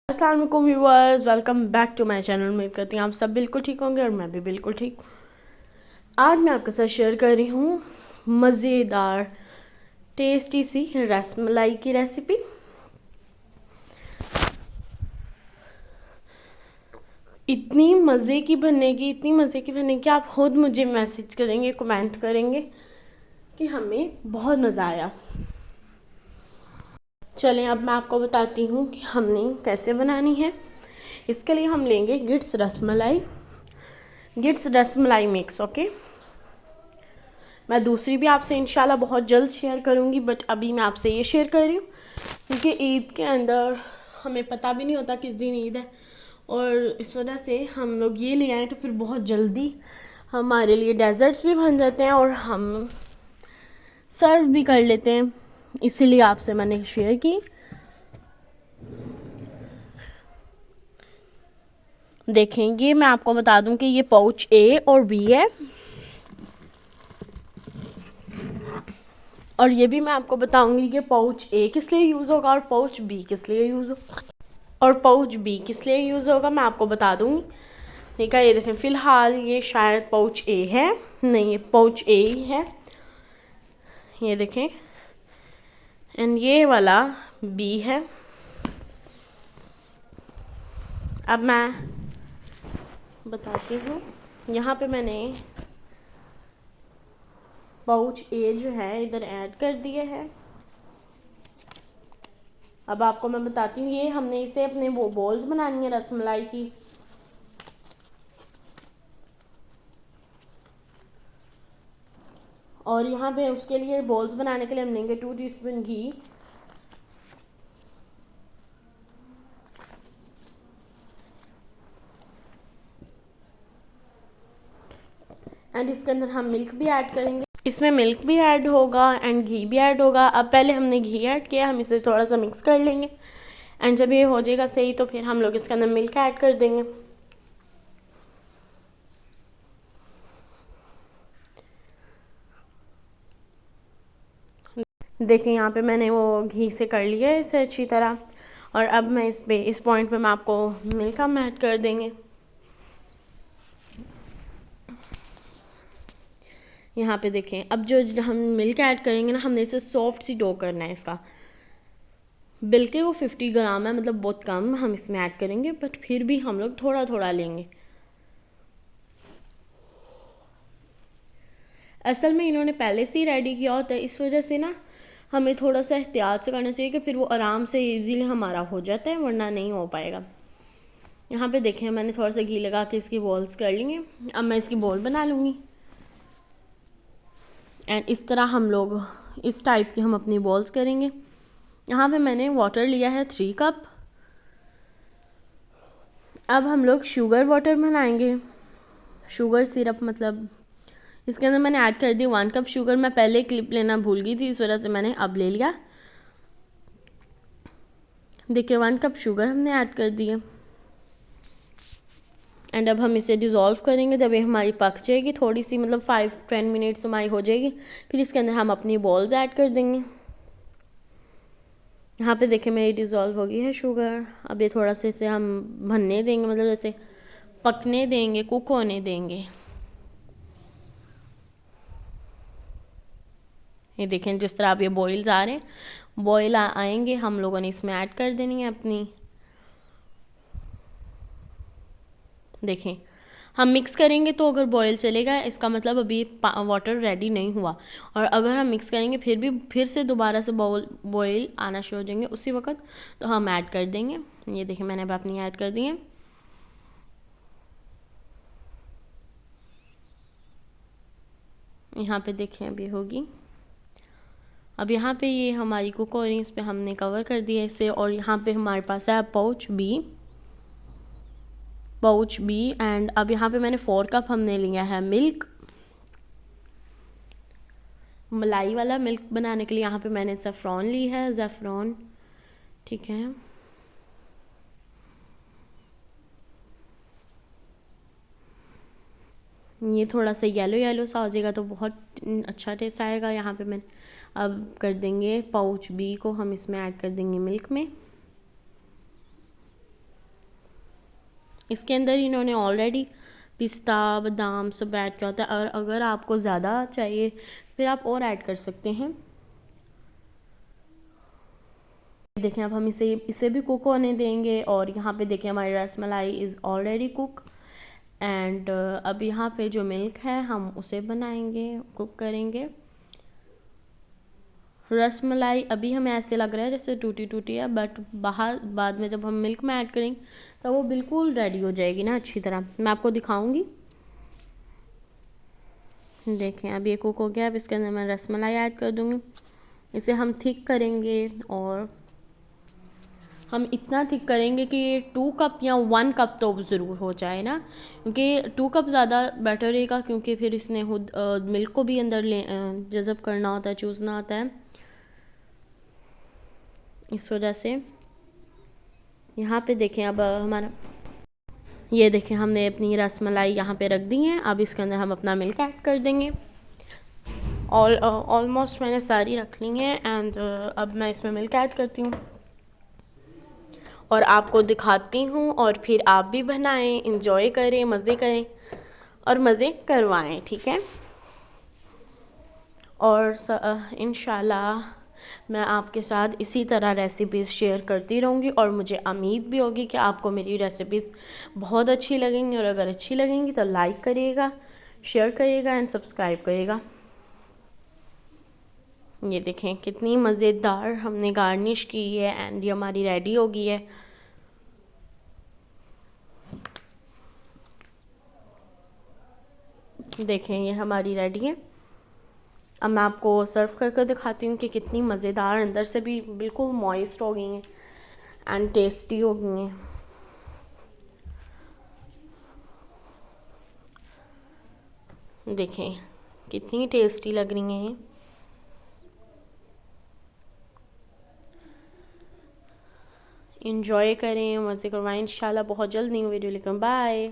अस्सलाम वालेकुम viewers, welcome back to my channel. उम्मीद करती हूँ आप सब बिल्कुल ठीक होंगे और मैं भी बिल्कुल ठीक हूँ। आज मैं आपके साथ शेयर कर रही हूँ मज़ेदार टेस्टी सी रसमलाई की रेसिपी। इतनी मज़े की बनेगी आप खुद मुझे मैसेज करेंगे, कमेंट करेंगे कि हमें बहुत मज़ा आया। चलें अब मैं आपको बताती हूँ कि हमने कैसे बनानी है। इसके लिए हम लेंगे गिट्स रसमलाई मिक्स। ओके, मैं दूसरी भी आपसे इंशाल्लाह बहुत जल्द शेयर करूँगी, बट अभी मैं आपसे ये शेयर कर रही हूँ क्योंकि ईद के अंदर हमें पता भी नहीं होता किस दिन ईद है, और इस वजह से हम लोग ये ले आए तो फिर बहुत जल्दी हमारे लिए डेजर्ट्स भी बन जाते हैं और हम सर्व भी कर लेते हैं, इसीलिए आपसे मैंने शेयर की। देखें, ये मैं आपको बता दूं कि ये पाउच ए और बी है, और ये भी मैं आपको बताऊंगी कि पाउच ए किस लिए यूज़ होगा और पाउच बी किस लिए यूज़ होगा, मैं आपको बता दूंगी। ठीक है, ये देखें, फ़िलहाल ये शायद पाउच ए है, नहीं ये पाउच ए ही है, ये देखें, एंड ये वाला बी है। अब मैं बताती हूँ, यहाँ पे मैंने पाउच ए जो है इधर ऐड कर दिए है। अब आपको मैं बताती हूँ, ये हमने इसे अपने वो बॉल्स बनानी है रसमलाई की। और यहाँ पे उसके लिए बॉल्स बनाने के लिए हम लेंगे 2 टीस्पून घी, एंड इसके अंदर हम मिल्क भी ऐड करेंगे। इसमें मिल्क भी ऐड होगा एंड घी भी ऐड होगा। अब पहले हमने घी ऐड किया, हम इसे थोड़ा सा मिक्स कर लेंगे, एंड जब ये हो जाएगा सही तो फिर हम लोग इसके अंदर मिल्क ऐड कर देंगे। देखिए, यहाँ पे मैंने वो घी से कर लिया है इसे अच्छी तरह, और अब मैं इस पॉइंट पे मैं आपको मिल्क हम ऐड कर देंगे। यहाँ पे देखें, अब जो हम मिल्क ऐड करेंगे ना, हमने इसे सॉफ्ट सी डो करना है इसका। बल्कि वो 50 ग्राम है, मतलब बहुत कम हम इसमें ऐड करेंगे, बट फिर भी हम लोग थोड़ा थोड़ा लेंगे। असल में इन्होंने पहले से ही रेडी किया होता है, इस वजह से ना हमें थोड़ा सा एहतियात से करना चाहिए कि फिर वो आराम से इजीली हमारा हो जाता है, वरना नहीं हो पाएगा। यहाँ पे देखें, मैंने थोड़ा सा घी लगा के इसकी बॉल्स कर ली हैं। अब मैं इसकी बॉल बना लूँगी, एंड इस तरह हम लोग इस टाइप की हम अपनी बॉल्स करेंगे। यहाँ पे मैंने वाटर लिया है 3 कप। अब हम लोग शुगर वाटर बनाएंगे, शुगर सिरप, मतलब इसके अंदर मैंने ऐड कर दी 1 कप शुगर। मैं पहले क्लिप लेना भूल गई थी, इस वजह से मैंने अब ले लिया। देखिए, 1 कप शुगर हमने ऐड कर दी है, एंड अब हम इसे डिज़ोल्व करेंगे। जब ये हमारी पक जाएगी थोड़ी सी, मतलब 5-10 मिनट्स हमारी हो जाएगी, फिर इसके अंदर हम अपनी बॉल्स ऐड कर देंगे। यहाँ पे देखें, मेरी डिज़ोल्व हो गई है शुगर। अब ये थोड़ा सा इसे हम भनने देंगे, मतलब जैसे पकने देंगे, कुक होने देंगे। ये देखें, जिस तरह अब ये बॉइल्स आ रहे हैं, बॉयल आएंगे, हम लोगों ने इसमें ऐड कर देनी है अपनी। देखें, हम मिक्स करेंगे तो अगर बॉयल चलेगा, इसका मतलब अभी वाटर रेडी नहीं हुआ, और अगर हम मिक्स करेंगे फिर से दोबारा से बॉयल आना शुरू हो जाएंगे उसी वक्त, तो हम ऐड कर देंगे। ये देखें, मैंने अब अपनी ऐड कर दी है। यहाँ पे देखें, अभी होगी। अब यहाँ पे ये हमारी कुक हो रही है, इस पर हमने कवर कर दिया इसे, और यहाँ पे हमारे पास है पाउच बी, एंड अब यहाँ पे मैंने 4 कप हमने लिया है मिल्क, मलाई वाला मिल्क बनाने के लिए। यहाँ पे मैंने ज़ैफ़रॉन ली है, ज़ैफ़रॉन, ठीक है। ये थोड़ा सा येलो येलो सा हो जाएगा तो बहुत अच्छा टेस्ट आएगा। यहाँ पे मैं अब कर देंगे पाउच बी को, हम इसमें ऐड कर देंगे मिल्क में। इसके अंदर इन्होंने ऑलरेडी पिस्ता बादाम सब ऐड किया होता है, और अगर आपको ज़्यादा चाहिए फिर आप और ऐड कर सकते हैं। देखें अब हम इसे भी कुक होने देंगे। और यहाँ पे देखें हमारी rasmalai is already cook. And अब यहाँ पे जो मिल्क है हम उसे बनाएंगे, कुक करेंगे। रसमलाई अभी हमें ऐसे लग रहा है जैसे टूटी टूटी है, बट बाद में जब हम मिल्क में ऐड करेंगे तो वो बिल्कुल रेडी हो जाएगी ना अच्छी तरह। मैं आपको दिखाऊंगी। देखें अब ये कुक हो गया। अब इसके अंदर मैं रसमलाई ऐड कर दूँगी। इसे हम थिक करेंगे, और हम इतना थिक करेंगे कि 2 कप या 1 कप तो ज़रूर हो जाए ना, क्योंकि 2 कप ज़्यादा बेटर रहेगा, क्योंकि फिर इसने खुद मिल्क को भी अंदर जज़ब करना होता है, चूसना होता है, इस वजह से। यहाँ पे देखें अब हमारा ये देखें हमने अपनी रसमलाई यहाँ पे रख दी है। अब इसके अंदर हम अपना मिल्क ऐड कर देंगे। ऑलमोस्ट मैंने सारी रख ली है। एंड अब मैं इसमें मिल्क ऐड करती हूँ और आपको दिखाती हूँ, और फिर आप भी बनाएं, इंजॉय करें, मज़े करें और मज़े करवाएं, ठीक है। और इंशाल्लाह मैं आपके साथ इसी तरह रेसिपीज़ शेयर करती रहूँगी, और मुझे उम्मीद भी होगी कि आपको मेरी रेसिपीज़ बहुत अच्छी लगेंगी। और अगर अच्छी लगेंगी तो लाइक करिएगा, शेयर करिएगा एंड सब्सक्राइब करिएगा। ये देखें कितनी मज़ेदार हमने गार्निश की है, एंड ये हमारी रेडी हो गई है। देखें ये हमारी रेडी है। अब मैं आपको सर्व करके दिखाती हूँ कि कितनी मज़ेदार, अंदर से भी बिल्कुल मॉइस्ट हो गई हैं एंड टेस्टी हो गई हैं। देखें कितनी टेस्टी लग रही हैं। इंजॉय करें, मज़े करवाएं। इंशाल्लाह बहुत जल्द न्यू वीडियो लेकर बाय।